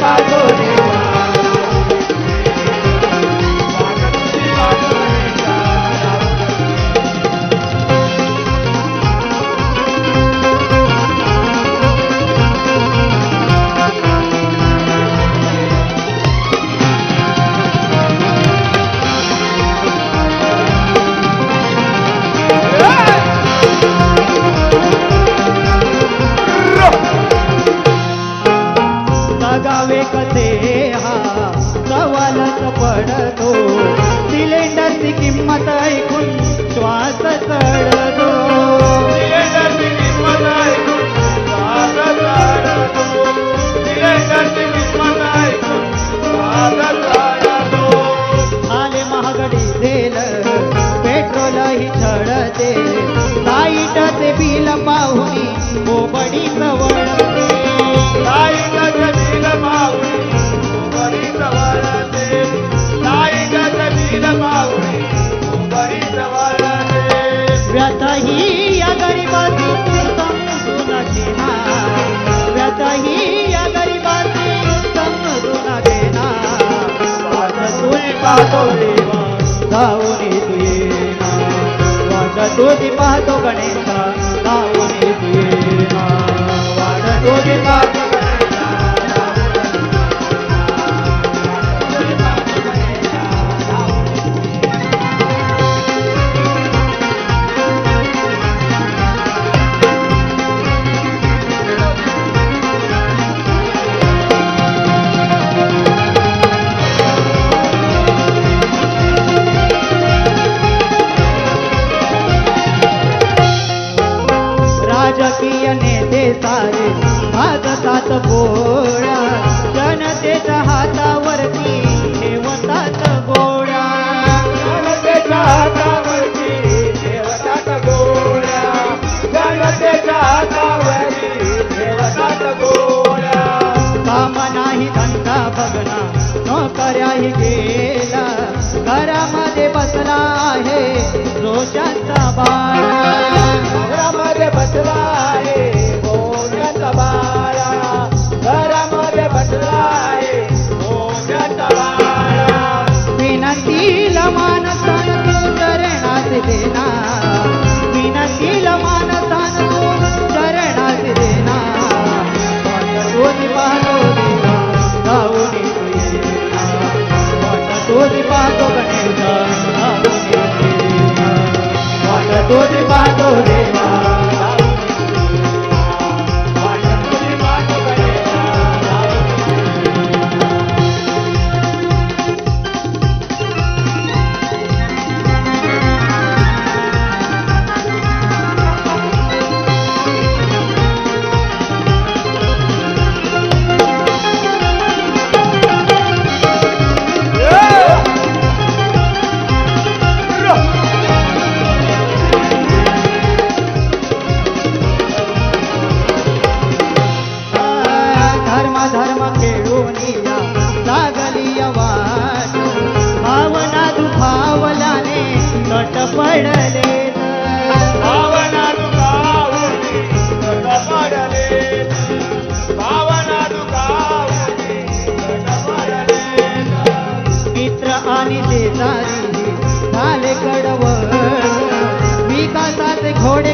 पाहतो देवा गावे कसे हा सवालच पडतो सिलेंडरची किंमत ऐकून श्वास चढतो सिलेंडरची किंमत ऐकून श्वास चढतो सिलेंडरची किंमत ऐकून श्वास चढतो आले महागडी तेल पेट्रोलही चढते लाईटचे बिल पाहुनी बोबडी वळते लाईटचे बिल पाहुनी बोबडीच वळते लाईटचे बिल पाहुनी बोबडीच वळते व्यथाही या गरिबाची समजून घेणार व्यथाही या गरिबाची समजून घेणार वाट तुझी पाहतो देवा धावून तू येणार वाट तुझी पाहतो गणेशा धावून तू येणार वाट तुझी पाहतो राजकीय नेते सारे भाजतात गोळा जनतेच्या हातावरती ठेवतात गोळा जनतेच्या हातावरती ठेवतात गोळ्या जनतेच्या हातावरती ठेवतात गोळ्या काम नाही धंदा बघना नोकऱ्याही गेला घरामध्ये बसला आहे रोषांचा बाळा घरामध्ये बसला आहे मोठ्याचा बाळा घरामध्ये बसला आहे मोठ्याचा बाळा विनंतीला मानसान तू चरणात देना विनंतीला मानसान तू चरणात देना तुझी पाहतो देवा धावून तू येणार तुझी पाहतो गणेशा धावून तू येणार तुझी पाहतो देवा धर्म खेळून या लागली वाट भावना दुखावल्याने तट पडले भावना दुखावली तट पडले भावना दुखावली तट पडले मित्र आणि शेजारी झाले कडवळ विकासाचे घोडे